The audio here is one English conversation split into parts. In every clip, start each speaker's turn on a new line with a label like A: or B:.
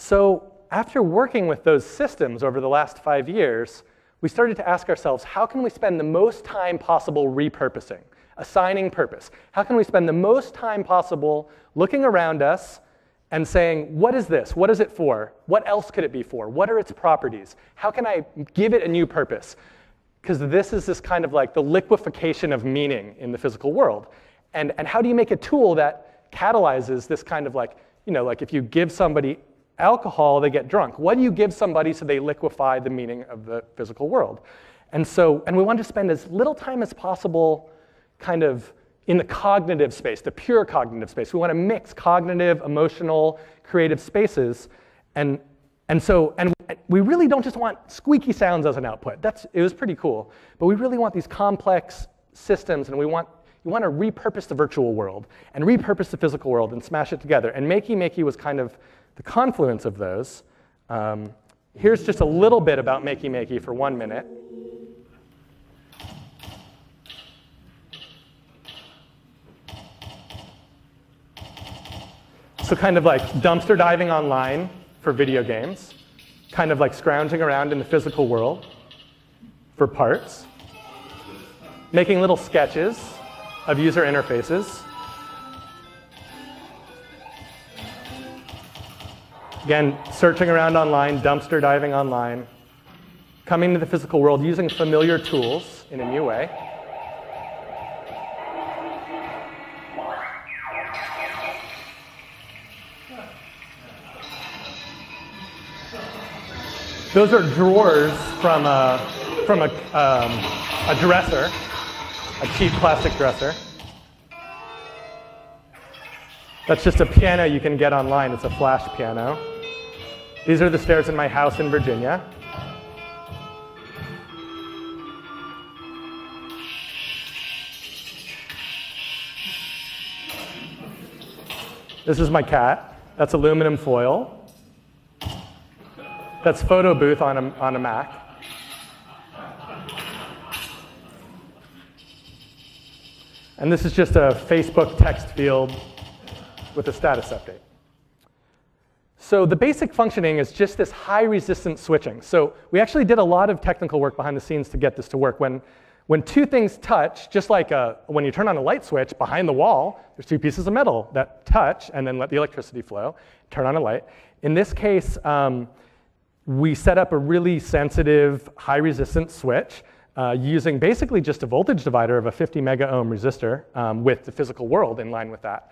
A: So after working with those systems over the last 5 years, we started to ask ourselves, how can we spend the most time possible repurposing, assigning purpose? How can we spend the most time possible looking around us and saying, what is this? What is it for? What else could it be for? What are its properties? How can I give it a new purpose? Because this is this kind of like the liquefaction of meaning in the physical world. And how do you make a tool that catalyzes this kind of like, like if you give somebody alcohol, they get drunk. What do you give somebody so they liquefy the meaning of the physical world? And we want to spend as little time as possible kind of in the cognitive space, the pure cognitive space. We want to mix cognitive, emotional, creative spaces. And we really don't just want squeaky sounds as an output. It was pretty cool. But we really want these complex systems, and you want to repurpose the virtual world and repurpose the physical world and smash it together. And Makey Makey was kind of the confluence of those. Here's just a little bit about Makey Makey for 1 minute. So kind of like dumpster diving online for video games, kind of like scrounging around in the physical world for parts, making little sketches of user interfaces. Again, searching around online, dumpster diving online, coming to the physical world using familiar tools in a new way. Those are drawers from a dresser, a cheap plastic dresser. That's just a piano you can get online. It's a flash piano. These are the stairs in my house in Virginia. This is my cat. That's aluminum foil. That's photo booth on a Mac. And this is just a Facebook text field with a status update. So the basic functioning is just this high resistance switching. So we actually did a lot of technical work behind the scenes to get this to work. When two things touch, just like when you turn on a light switch behind the wall, there's two pieces of metal that touch and then let the electricity flow, turn on a light. In this case, we set up a really sensitive, high resistance switch using basically just a voltage divider of a 50 mega ohm resistor with the physical world in line with that.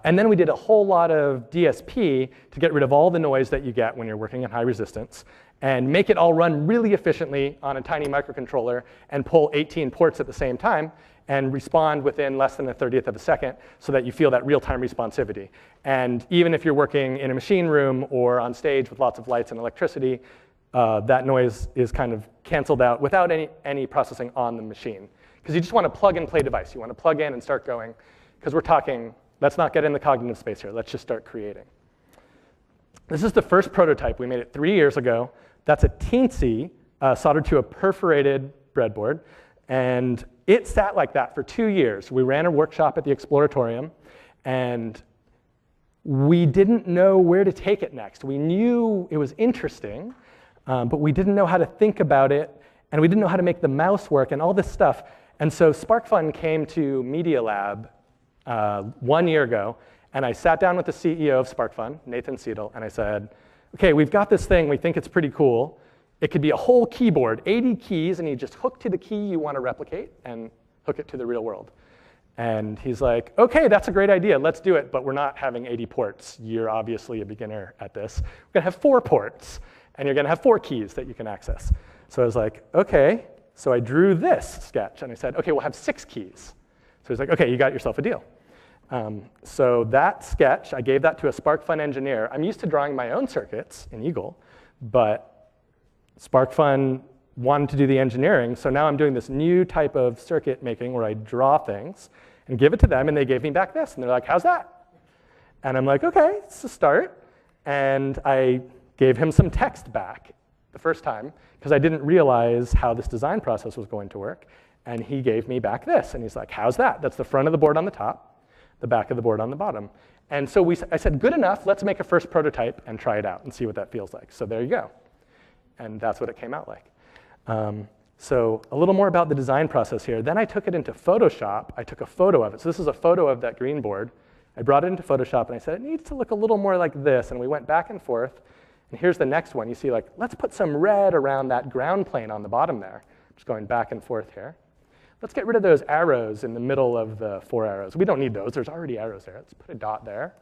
A: And then we did a whole lot of DSP to get rid of all the noise that you get when you're working at high resistance and make it all run really efficiently on a tiny microcontroller and pull 18 ports at the same time and respond within less than a 30th of a second so that you feel that real-time responsivity. And even if you're working in a machine room or on stage with lots of lights and electricity, that noise is kind of canceled out without any processing on the machine. Because you just want a plug-and-play device. You want to plug in and start going. Because we're talking, let's not get in the cognitive space here. Let's just start creating. This is the first prototype. We made it 3 years ago. That's a Teensy soldered to a perforated breadboard. And it sat like that for 2 years. We ran a workshop at the Exploratorium, and we didn't know where to take it next. We knew it was interesting, but we didn't know how to think about it, and we didn't know how to make the mouse work and all this stuff. And so SparkFun came to Media Lab 1 year ago, and I sat down with the CEO of SparkFun, Nathan Seidel, and I said, okay, we've got this thing. We think it's pretty cool. It could be a whole keyboard, 80 keys, and you just hook to the key you want to replicate and hook it to the real world. And he's like, okay, that's a great idea. Let's do it, but we're not having 80 ports. You're obviously a beginner at this. We're going to have 4 ports, and you're going to have 4 keys that you can access. So I was like, okay. So I drew this sketch, and I said, okay, we'll have 6 keys. So he's like, okay, you got yourself a deal. So that sketch, I gave that to a SparkFun engineer. I'm used to drawing my own circuits in Eagle, but SparkFun wanted to do the engineering, so now I'm doing this new type of circuit making where I draw things and give it to them, and they gave me back this. And they're like, how's that? And I'm like, okay, it's a start. And I gave him some text back the first time, because I didn't realize how this design process was going to work. And he gave me back this. And he's like, how's that? That's the front of the board on the top. the back of the board on the bottom. And so I said, good enough, let's make a first prototype and try it out and see what that feels like. So there you go. And that's what it came out like. So a little more about the design process here. Then I took it into Photoshop. I took a photo of it. So this is a photo of that green board. I brought it into Photoshop, and I said, it needs to look a little more like this. And we went back and forth. And here's the next one. You see, like, let's put some red around that ground plane on the bottom there. Just going back and forth here. Let's get rid of those arrows in the middle of the 4 arrows. We don't need those. There's already arrows there. Let's put a dot there.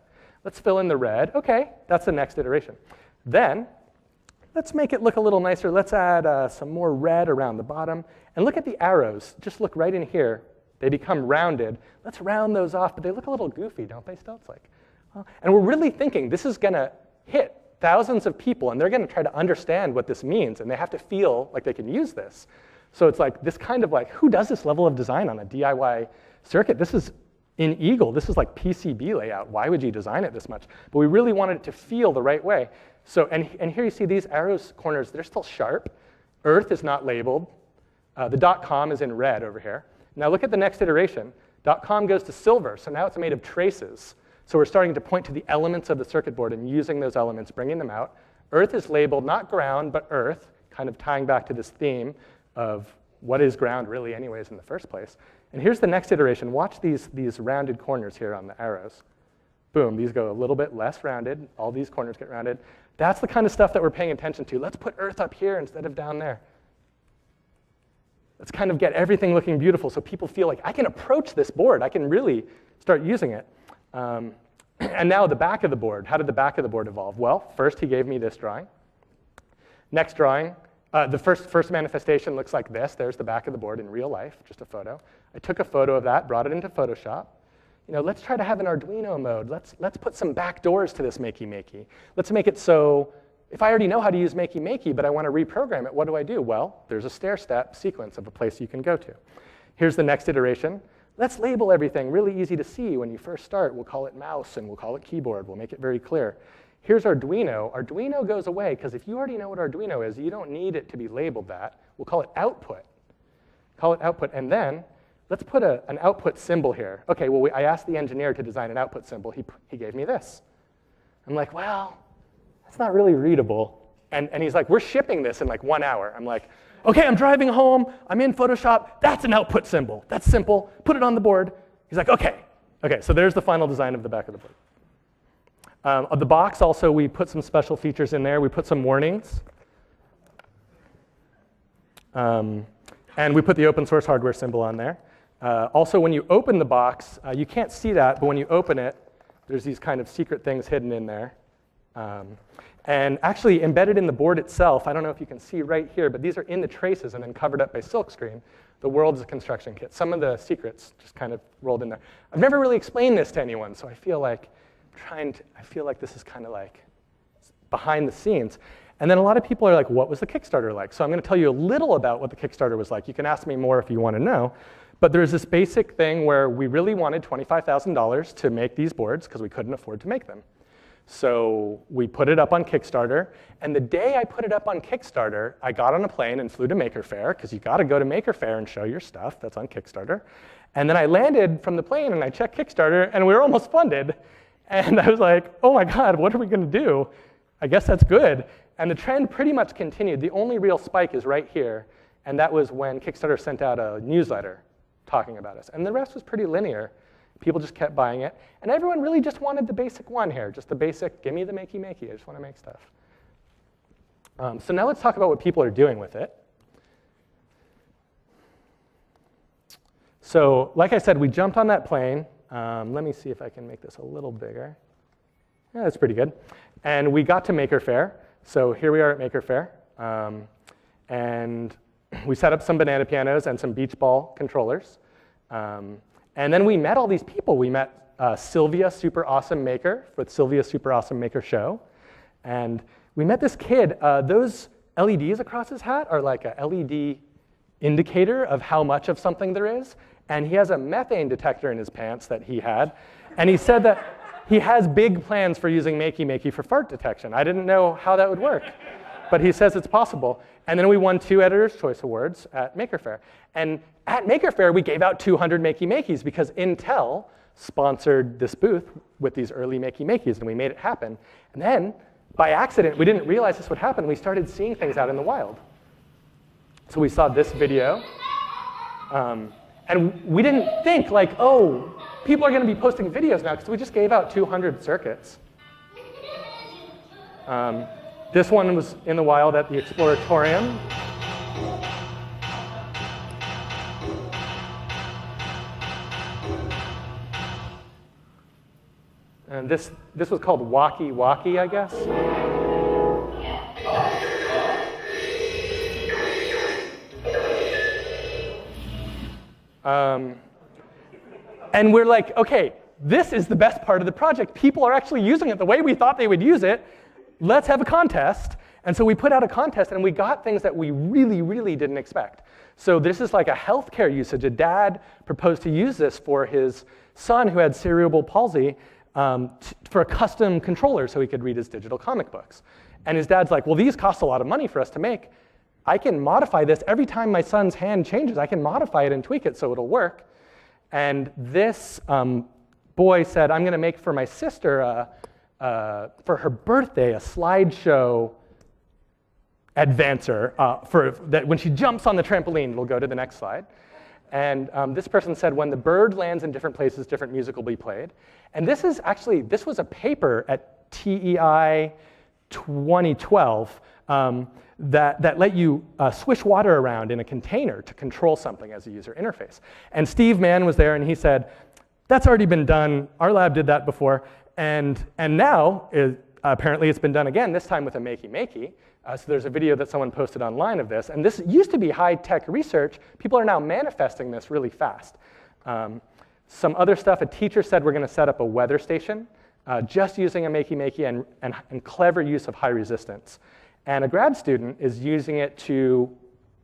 A: Let's fill in the red. OK, that's the next iteration. Then let's make it look a little nicer. Let's add some more red around the bottom. And look at the arrows. Just look right in here. They become rounded. Let's round those off. But they look a little goofy, don't they still? It's like, well, and we're really thinking this is going to hit thousands of people. And they're going to try to understand what this means. And they have to feel like they can use this. So it's like this kind of like, who does this level of design on a DIY circuit? This is in Eagle. This is like PCB layout. Why would you design it this much? But we really wanted it to feel the right way. So, and here you see these arrows corners, they're still sharp. Earth is not labeled. The .com is in red over here. Now look at the next iteration. .com goes to silver, so now it's made of traces. So we're starting to point to the elements of the circuit board and using those elements, bringing them out. Earth is labeled not ground, but earth, kind of tying back to this theme of what is ground really anyways in the first place. And here's the next iteration. Watch these rounded corners here on the arrows. Boom, these go a little bit less rounded. All these corners get rounded. That's the kind of stuff that we're paying attention to. Let's put Earth up here instead of down there. Let's kind of get everything looking beautiful so people feel like I can approach this board. I can really start using it. And now the back of the board. How did the back of the board evolve? Well, first he gave me this drawing. Next drawing, the first manifestation looks like this. There's the back of the board in real life, just a photo. I took a photo of that, brought it into Photoshop. Let's try to have an Arduino mode. Let's put some back doors to this Makey Makey. Let's make it so if I already know how to use Makey Makey, but I want to reprogram it, what do I do? Well, there's a stair-step sequence of a place you can go to. Here's the next iteration. Let's label everything really easy to see when you first start. We'll call it mouse, and we'll call it keyboard. We'll make it very clear. Here's Arduino. Arduino goes away, because if you already know what Arduino is, you don't need it to be labeled that. We'll call it output. Call it output, and then let's put an output symbol here. OK, well, I asked the engineer to design an output symbol. He gave me this. I'm like, well, that's not really readable. And he's like, we're shipping this in like 1 hour. I'm like, OK, I'm driving home. I'm in Photoshop. That's an output symbol. That's simple. Put it on the board. He's like, OK. OK, so there's the final design of the back of the board. Of the box, also, we put some special features in there. We put some warnings. And we put the open source hardware symbol on there. Also, when you open the box, you can't see that, but when you open it, there's these kind of secret things hidden in there. And actually, embedded in the board itself, I don't know if you can see right here, but these are in the traces and then covered up by silkscreen. The world's a construction kit. Some of the secrets just kind of rolled in there. I've never really explained this to anyone, so I feel like this is kind of like behind the scenes. And then a lot of people are like, what was the Kickstarter like? So I'm going to tell you a little about what the Kickstarter was like. You can ask me more if you want to know. But there's this basic thing where we really wanted $25,000 to make these boards because we couldn't afford to make them. So we put it up on Kickstarter. And the day I put it up on Kickstarter, I got on a plane and flew to Maker Faire, because you got to go to Maker Faire and show your stuff. That's on Kickstarter. And then I landed from the plane, and I checked Kickstarter, and we were almost funded. And I was like, oh my God, what are we going to do? I guess that's good. And the trend pretty much continued. The only real spike is right here. And that was when Kickstarter sent out a newsletter talking about us. And the rest was pretty linear. People just kept buying it. And everyone really just wanted the basic one here, just the basic, give me the Makey Makey. I just want to make stuff. So now let's talk about what people are doing with it. So like I said, we jumped on that plane. Let me see if I can make this a little bigger. Yeah, that's pretty good. And we got to Maker Faire. So here we are at Maker Faire. And we set up some banana pianos and some beach ball controllers. And then we met all these people. We met Sylvia Super Awesome Maker with Sylvia Super Awesome Maker Show. And we met this kid. Those LEDs across his hat are like a LED indicator of how much of something there is. And he has a methane detector in his pants that he had. And he said that he has big plans for using Makey Makey for fart detection. I didn't know how that would work. But he says it's possible. And then we won 2 Editor's Choice Awards at Maker Faire. And at Maker Faire, we gave out 200 Makey Makeys because Intel sponsored this booth with these early Makey Makeys, and we made it happen. And then, by accident, we didn't realize this would happen. We started seeing things out in the wild. So we saw this video, and we didn't think like, oh, people are going to be posting videos now, because we just gave out 200 circuits. This one was in the wild at the Exploratorium. And this was called Walkie Walkie, I guess. And we're like, okay, this is the best part of the project. People are actually using it the way we thought they would use it. Let's have a contest. And so we put out a contest, and we got things that we really, really didn't expect. So this is like a healthcare usage. A dad proposed to use this for his son who had cerebral palsy for a custom controller so he could read his digital comic books. And his dad's like, well, these cost a lot of money for us to make. I can modify this. Every time my son's hand changes, I can modify it and tweak it so it'll work. And this boy said, I'm going to make for my sister, for her birthday, a slideshow advancer for that when she jumps on the trampoline, it'll go to the next slide. And this person said, when the bird lands in different places, different music will be played. And this was a paper at TEI 2012 that let you swish water around in a container to control something as a user interface. And Steve Mann was there, and he said, that's already been done. Our lab did that before. And now, apparently it's been done again, this time with a Makey Makey. So there's a video that someone posted online of this. And this used to be high-tech research. People are now manifesting this really fast. Some other stuff, a teacher said we're going to set up a weather station just using a Makey Makey and clever use of high resistance. And a grad student is using it to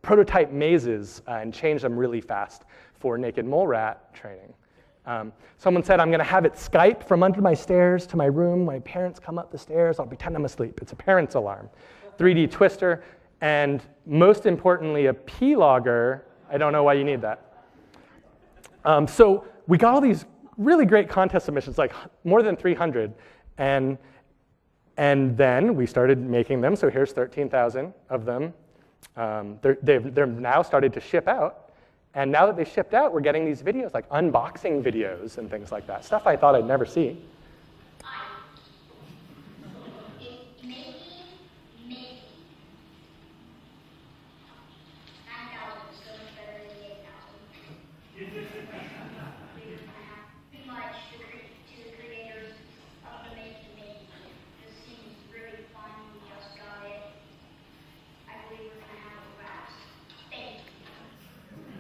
A: prototype mazes and change them really fast for naked mole rat training. Someone said, I'm going to have it Skype from under my stairs to my room. My parents come up the stairs. I'll pretend I'm asleep. It's a parent's alarm. 3D twister, and most importantly, a P-logger. I don't know why you need that. So we got all these really great contest submissions, like more than 300. And then we started making them. So here's 13,000 of them. They're now started to ship out. And now that they shipped out, we're getting these videos, like unboxing videos and things like that. Stuff I thought I'd never see.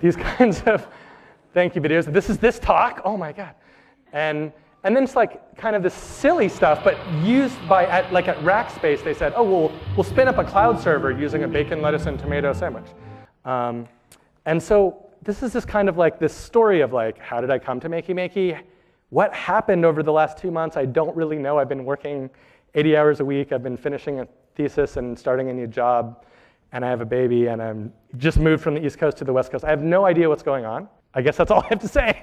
A: These kinds of thank you videos. This is this talk. Oh my God. And then it's like kind of this silly stuff, but used by at Rackspace, they said, oh, we'll spin up a cloud server using a bacon, lettuce, and tomato sandwich. And so this is just kind of like this story of like, how did I come to Makey Makey? What happened over the last 2 months? I don't really know. I've been working 80 hours a week. I've been finishing a thesis and starting a new job. And I have a baby, and I'm just moved from the East Coast to the West Coast. I have no idea what's going on. I guess that's all I have to say.